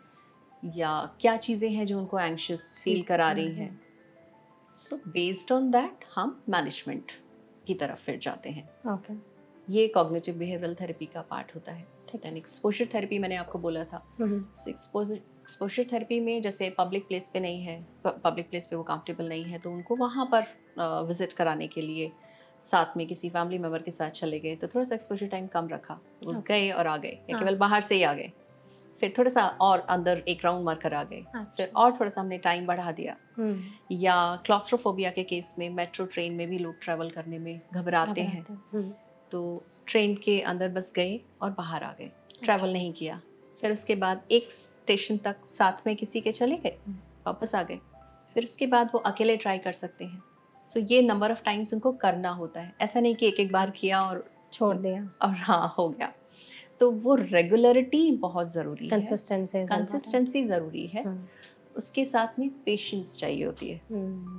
Speaker 1: या क्या चीज़ें हैं जो उनको एंग्शियस फील करा रही हैं। सो बेस्ड ऑन दैट हम मैनेजमेंट की तरफ फिर जाते हैं। ये कॉग्निटिव बिहेवियरल थेरेपी का पार्ट होता है। देन एक्सपोजर थेरेपी मैंने आपको बोला था। सो एक्सपोजर थेरेपी में जैसे पब्लिक प्लेस पे नहीं है, पब्लिक प्लेस पे वो कंफर्टेबल नहीं है, तो उनको वहाँ पर विजिट कराने के लिए साथ में किसी फैमिली मेम्बर के साथ चले गए, तो थोड़ा सा एक्सपोजर टाइम कम रखा, वो गए और आ गए, या केवल बाहर से ही आ गए, फिर थोड़ा सा और अंदर एक राउंड मार कर आ गए, फिर और थोड़ा सा हमने टाइम बढ़ा दिया। या क्लॉस्ट्रोफोबिया के केस में मेट्रो ट्रेन में भी लोग ट्रैवल करने में घबराते हैं, तो ट्रेन के अंदर बस गए और बाहर आ गए, ट्रैवल नहीं किया, फिर उसके बाद एक स्टेशन तक साथ में किसी के चले गए, वापस आ गए, फिर उसके बाद वो अकेले ट्राई कर सकते हैं। सो ये नंबर ऑफ टाइम्स उनको करना होता है, ऐसा नहीं कि एक एक बार किया और
Speaker 2: छोड़ दिया
Speaker 1: और हाँ हो गया। तो वो रेगुलरिटी बहुत ज़रूरी है, कंसिस्टेंसी ज़रूरी है, उसके साथ में पेशेंस चाहिए होती है।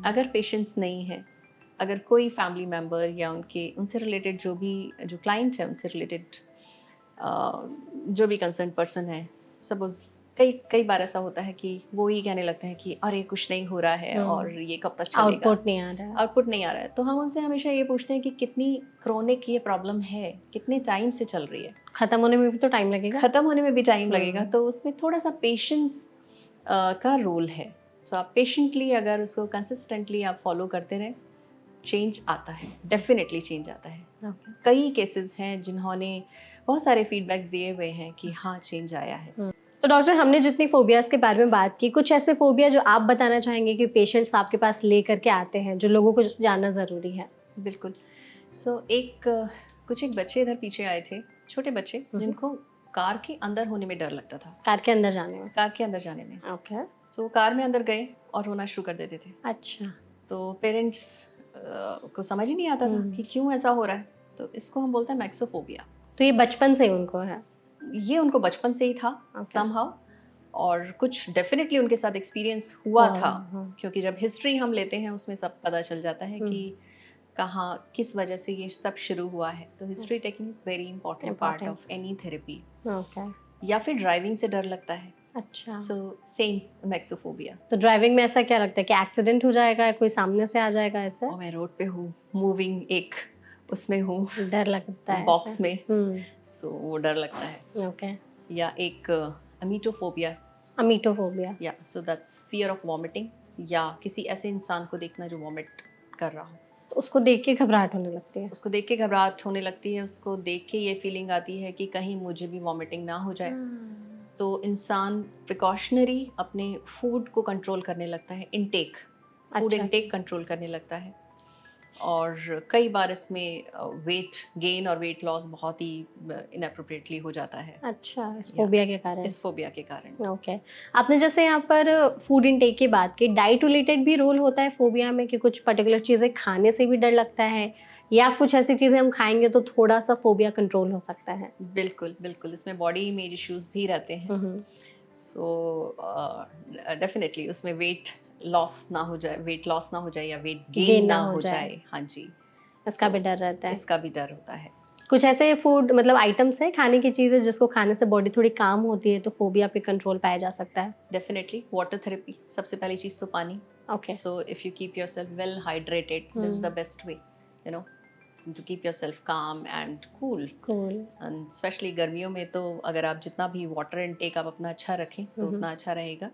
Speaker 1: अगर पेशेंस नहीं है, अगर कोई फैमिली मेम्बर या उनसे रिलेटेड जो क्लाइंट है, उनसे रिलेटेड जो भी कंसर्न पर्सन है, सपोज कई बार ऐसा होता है कि वो ही कहने लगते हैं कि अरे कुछ नहीं हो रहा है और ये कब तक चलेगा, आउटपुट नहीं आ रहा है, तो हम उनसे हमेशा ये पूछते हैं कि कितनी क्रोनिक ये प्रॉब्लम है, कितने टाइम से चल रही है।
Speaker 2: खत्म होने में भी तो टाइम लगेगा,
Speaker 1: तो उसमें थोड़ा सा पेशेंस का रोल है। सो आप पेशेंटली अगर उसको कंसिस्टेंटली आप फॉलो करते रहें, चेंज आता है, डेफिनेटली चेंज आता है।
Speaker 2: ओके।
Speaker 1: कई केसेस हैं जिन्होंने बहुत सारे फीडबैक्स दिए हुए हैं कि हाँ चेंज आया है।
Speaker 2: तो डॉक्टर, हमने जितनी फोबियाज के बारे में बात की, कुछ ऐसे फोबिया जो आप बताना चाहेंगे कि पेशेंट्स आपके पास लेकर के आते हैं, जो लोगों को जानना ज़रूरी है?
Speaker 1: बिल्कुल। सो कुछ एक बच्चे इधर पीछे आए थे, छोटे बच्चे जिनको कार के अंदर होने में डर लगता था,
Speaker 2: कार के अंदर जाने में?
Speaker 1: कार के अंदर जाने में।
Speaker 2: ओके।
Speaker 1: तो वो कार में अंदर गए और रोना शुरू कर देते थे।
Speaker 2: अच्छा।
Speaker 1: तो पेरेंट्स को समझ ही नहीं आता था कि क्यों ऐसा हो रहा है। तो इसको हम बोलते हैं मैक्सोफोबिया।
Speaker 2: तो ये बचपन से उनको है?
Speaker 1: ये उनको बचपन से ही था समहाउ, और कुछ डेफिनेटली उनके साथ एक्सपीरियंस हुआ था, क्योंकि जब हिस्ट्री हम लेते हैं उसमें सब पता चल जाता है कि कहाँ किस वजह से ये सब शुरू हुआ है। तो history taking is very important part of any therapy.
Speaker 2: Okay.
Speaker 1: या फिर ड्राइविंग से डर लगता है।
Speaker 2: अच्छा।
Speaker 1: So same maxophobia.
Speaker 2: तो ड्राइविंग में ऐसा क्या लगता है कि एक्सीडेंट हो जाएगा, कोई सामने से आ जाएगा, ऐसे?
Speaker 1: और मैं रोड पे हूँ, मूविंग एक उसमें हूँ,
Speaker 2: डर लगता है
Speaker 1: बॉक्स में।
Speaker 2: में।
Speaker 1: सो वो डर लगता है।
Speaker 2: ओके।
Speaker 1: या एक अमीटोफोबिया।
Speaker 2: अमीटोफोबिया।
Speaker 1: या so that's fear of vomiting, या किसी ऐसे इंसान को देखना जो वॉमिट कर रहा हो।
Speaker 2: तो उसको देख के घबराहट होने लगती है?
Speaker 1: उसको देख के घबराहट होने लगती है, उसको देख के ये फीलिंग आती है कि कहीं मुझे भी वॉमिटिंग ना हो जाए। तो इंसान प्रिकॉशनरी अपने फूड को कंट्रोल करने लगता है, इंटेक, फूड
Speaker 2: अच्छा।
Speaker 1: इंटेक कंट्रोल करने लगता है। और कई बार इसमें वेट गेन और वेट लॉस बहुत ही इनएप्रोप्रिएटली हो जाता है।
Speaker 2: अच्छा, इस फोबिया के कारण?
Speaker 1: इस फोबिया के कारण।
Speaker 2: ओके। आपने जैसे यहाँ पर फूड इनटेक की बात की, डाइट रिलेटेड भी रोल होता है फोबिया में कि कुछ पर्टिकुलर चीज़ें खाने से भी डर लगता है, या कुछ ऐसी चीज़ें हम खाएंगे तो थोड़ा सा फोबिया कंट्रोल हो सकता है?
Speaker 1: बिल्कुल बिल्कुल, इसमें बॉडी इमेज इश्यूज भी रहते हैं। सो डेफिनेटली उसमें वेट लॉस ना हो जाए या वेट गेन ना हो जाए। हाँ जी,
Speaker 2: इसका भी डर रहता है?
Speaker 1: इसका भी डर होता है।
Speaker 2: कुछ ऐसे फूड मतलब आइटम्स है, खाने की चीज़ें जिसको खाने से बॉडी थोड़ी काम होती है तो फोबिया पे कंट्रोल पाया जा सकता है?
Speaker 1: डेफिनेटली वाटर थेरेपी, सबसे पहली चीज़ तो पानी।
Speaker 2: Okay.
Speaker 1: So if you keep yourself well hydrated, this is the best way, you know, to keep yourself calm and cool. And specially गर्मियों में तो अगर आप जितना भी वाटर इनटेक आप अपना अच्छा रखें तो उतना अच्छा रहेगा।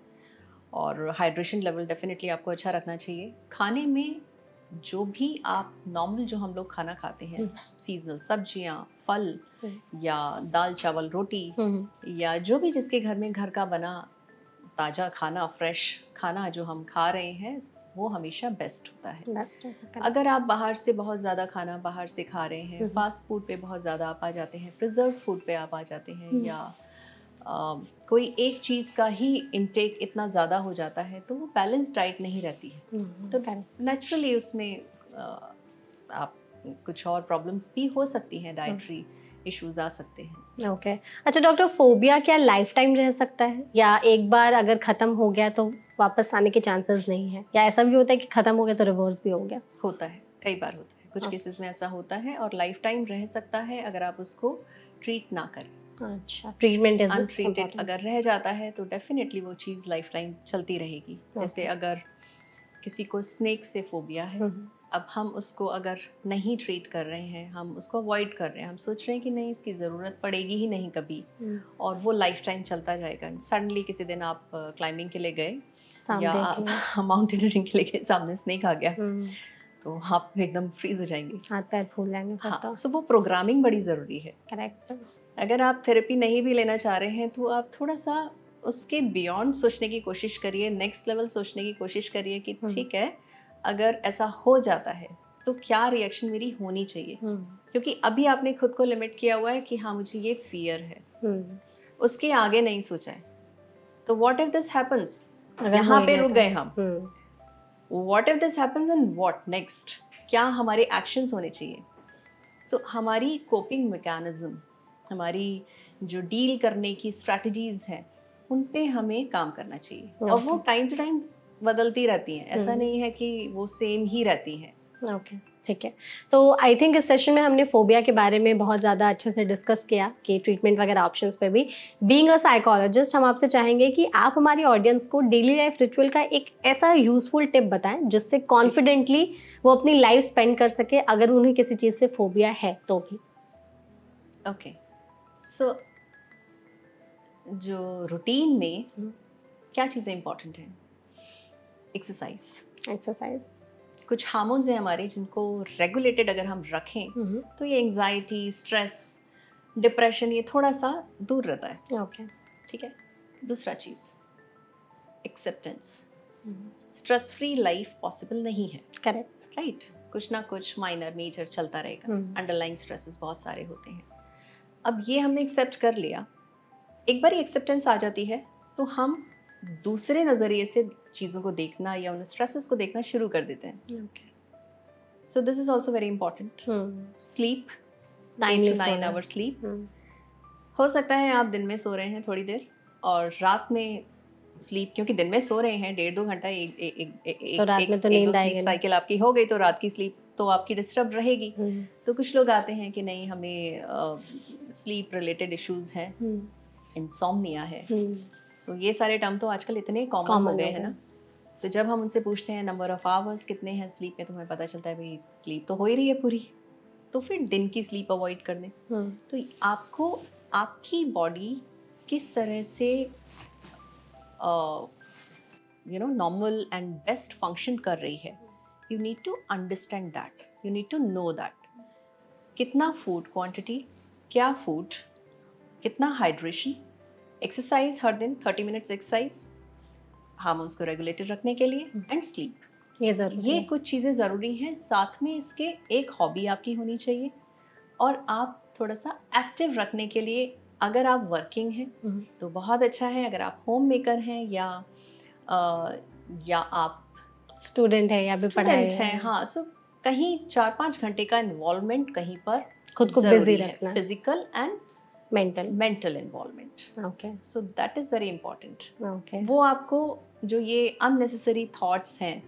Speaker 1: और हाइड्रेशन लेवल डेफिनेटली आपको अच्छा रखना चाहिए। खाने में जो भी आप नॉर्मल जो हम लोग खाना खाते हैं, सीजनल सब्जियां, फल, या दाल चावल रोटी, या जो भी जिसके घर में घर का बना ताज़ा खाना, फ्रेश खाना जो हम खा रहे हैं, वो हमेशा बेस्ट होता है। अगर आप बाहर से बहुत ज़्यादा खाना बाहर से खा रहे हैं, फास्ट फूड पे बहुत ज़्यादा आप आ जाते हैं, प्रिजर्व फूड पे आप आ जाते हैं, या कोई एक चीज़ का ही इंटेक इतना ज़्यादा हो जाता है, तो वो बैलेंस डाइट नहीं रहती है। तो नेचुरली उसमें आप कुछ और प्रॉब्लम्स भी हो सकती हैं, डाइटरी इश्यूज आ सकते हैं।
Speaker 2: ओके। अच्छा डॉक्टर, फोबिया क्या लाइफ टाइम रह सकता है, या एक बार अगर ख़त्म हो गया तो वापस आने के चांसेस नहीं है, या ऐसा भी होता है कि ख़त्म हो गया तो रिवर्स भी हो गया?
Speaker 1: होता है, कई बार होता है, कुछ केसेस में ऐसा होता है, और लाइफ टाइम रह सकता है अगर आप उसको ट्रीट ना करें।
Speaker 2: अच्छा, ट्रीटमेंट इज
Speaker 1: अनट्रीटेड अगर रह जाता है तो डेफिनेटली वो चीज़ लाइफ टाइम चलती रहेगी। जैसे अगर किसी को स्नेक से फोबिया है, अब हम उसको अगर नहीं ट्रीट कर रहे हैं, हम उसको अवॉइड कर रहे हैं, हम सोच रहे हैं कि नहीं इसकी ज़रूरत पड़ेगी ही नहीं कभी, और वो लाइफ टाइम चलता जाएगा। सडनली किसी दिन आप क्लाइंबिंग के लिए गए या आप माउंटेनियरिंग के लिए गए, सामने स्नेक आ गया, तो आप एकदम फ्रीज हो जाएंगे,
Speaker 2: हाथ पैर फूल जाएंगे।
Speaker 1: हाँ, सो वो प्रोग्रामिंग बड़ी ज़रूरी है।
Speaker 2: करेक्ट।
Speaker 1: अगर आप थेरेपी नहीं भी लेना चाह रहे हैं तो आप थोड़ा सा उसके बियॉन्ड सोचने की कोशिश करिए, नेक्स्ट लेवल सोचने की कोशिश करिए कि ठीक है, अगर ऐसा हो जाता है तो क्या रिएक्शन मेरी होनी चाहिए। क्योंकि अभी आपने खुद को लिमिट किया हुआ है कि हाँ मुझे ये फियर है, उसके आगे नहीं सोचा है। तो व्हाट इफ दिस हैपेंस, यहाँ पे रुक गए हम। What if this happens and what next, क्या हमारे एक्शंस होने चाहिए। सो हमारी कोपिंग मैकेनिज्म, हमारी जो डील करने की स्ट्रैटेजीज हैं, उन पे हमें काम करना चाहिए। और वो टाइम टू टाइम बदलती रहती हैं, ऐसा नहीं है कि वो सेम ही रहती हैं।
Speaker 2: ओके, ठीक है। तो आई थिंक इस सेशन में हमने फोबिया के बारे में बहुत ज़्यादा अच्छे से डिस्कस किया कि ट्रीटमेंट वगैरह ऑप्शंस पे भी। बीइंग अ साइकोलॉजिस्ट, हम आपसे चाहेंगे कि आप हमारी ऑडियंस को डेली लाइफ रिचुअल का एक ऐसा यूजफुल टिप बताएं जिससे कॉन्फिडेंटली वो अपनी लाइफ स्पेंड कर सके, अगर उन्हें किसी चीज़ से फोबिया है तो भी।
Speaker 1: ओके, सो जो रूटीन में क्या चीज़ें इंपॉर्टेंट हैं? एक्सरसाइज।
Speaker 2: एक्सरसाइज।
Speaker 1: कुछ हार्मोन्स हैं हमारे जिनको रेगुलेटेड अगर हम रखें तो ये एंजाइटी, स्ट्रेस, डिप्रेशन ये थोड़ा सा दूर रहता है।
Speaker 2: ओके।
Speaker 1: ठीक है। दूसरा चीज़ acceptance. Stress free life possible नहीं है,
Speaker 2: करेक्ट।
Speaker 1: राइट? कुछ ना कुछ माइनर मेजर चलता रहेगा, अंडरलाइंग स्ट्रेसेस बहुत सारे होते हैं। अब ये हमने एक्सेप्ट कर लिया, एक बार एक्सेप्टेंस आ जाती है तो हम दूसरे नज़रिए से चीज़ों को देखना या उन स्ट्रेसेस को देखना शुरू कर देते हैं।
Speaker 2: Okay.
Speaker 1: So this is also very important. Sleep, 8 to 9 hour sleep. हो सकता है आप दिन में सो रहे हैं थोड़ी देर और रात में स्लीप, क्योंकि दिन में सो रहे हैं 1.5-2 घंटा,
Speaker 2: तो रात में तो नींद आएगी नहीं।
Speaker 1: साइकिल आपकी हो गई तो रात की स्लीप तो आपकी डिस्टर्ब रहेगी। तो कुछ लोग आते हैं कि नहीं हमें स्लीप रिलेटेड इश्यूज हैं, इंसोम्निया है। सो ये सारे टर्म तो आजकल इतने कॉमन हो गए हैं ना, तो जब हम उनसे पूछते हैं नंबर ऑफ आवर्स कितने हैं स्लीप में, तो हमें पता चलता है भाई स्लीप तो हो ही रही है पूरी, तो फिर दिन की स्लीप अवॉइड कर दें। तो आपको आपकी बॉडी किस तरह से नॉर्मल एंड बेस्ट फंक्शन कर रही है, you need to understand that, you need to know that. कितना फूड क्वांटिटी, क्या फूड, कितना हाइड्रेशन, एक्सरसाइज हर दिन 30 मिनट्स एक्सरसाइज हार्मोन्स को रेगुलेटेड रखने के लिए, एंड स्लीप। ये कुछ चीज़ें ज़रूरी हैं। साथ में इसके एक हॉबी आपकी होनी चाहिए, और आप थोड़ा सा एक्टिव रखने के लिए अगर आप वर्किंग हैं तो बहुत अच्छा है, अगर आप होम मेकर हैं या आप
Speaker 2: स्टूडेंट है या भी पढ़ाई
Speaker 1: है, हाँ, सो कहीं 4-5 घंटे का इन्वॉल्वमेंट कहीं पर
Speaker 2: खुद को बिजी रखना,
Speaker 1: physical and mental involvement.
Speaker 2: Okay.
Speaker 1: So that is very important.
Speaker 2: Okay.
Speaker 1: वो आपको जो ये अननेसेसरी थॉट्स हैं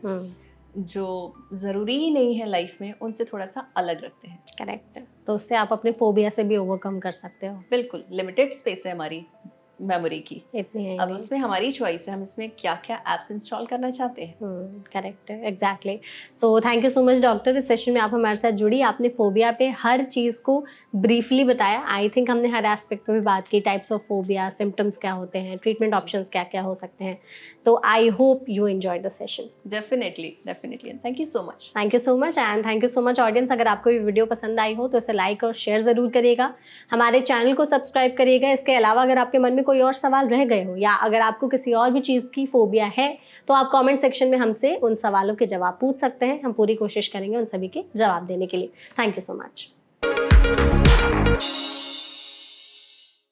Speaker 1: जो ज़रूरी ही नहीं है लाइफ में, उनसे थोड़ा सा अलग रखते हैं।
Speaker 2: करेक्ट। तो उससे आप अपने फोबिया से भी ओवरकम कर सकते हो।
Speaker 1: बिल्कुल, लिमिटेड स्पेस है हमारी मेमोरी की,
Speaker 2: इतनी है,
Speaker 1: अब उसमें हमारी चॉइस है हम इसमें क्या क्या ऐप्स इंस्टॉल करना चाहते हैं।
Speaker 2: Correct, exactly. तो thank you so much doctor, इस सेशन में आप हमारे साथ जुड़ी, आपने फोबिया पे हर चीज़ को ब्रीफली बताया। आई थिंक हमने हर एस्पेक्ट पे भी बात की, टाइप्स ऑफ फोबिया, सिम्टम्स क्या होते हैं, ट्रीटमेंट ऑप्शंस क्या क्या हो सकते हैं। तो I hope you enjoyed the session.
Speaker 1: Definitely, thank you so much.
Speaker 2: Thank you so much, and thank you so much audience. अगर आपको ये वीडियो पसंद आई हो तो इसे लाइक और शेयर ज़रूर करिएगा, हमारे चैनल को सब्सक्राइब करिएगा। इसके अलावा अगर आपके मन में कोई और सवाल रह गए हो या अगर आपको किसी और भी चीज़ की फोबिया है तो आप कमेंट सेक्शन में हमसे उन सवालों के जवाब पूछ सकते हैं। हम पूरी कोशिश करेंगे उन सभी के जवाब देने के लिए। Thank you so much.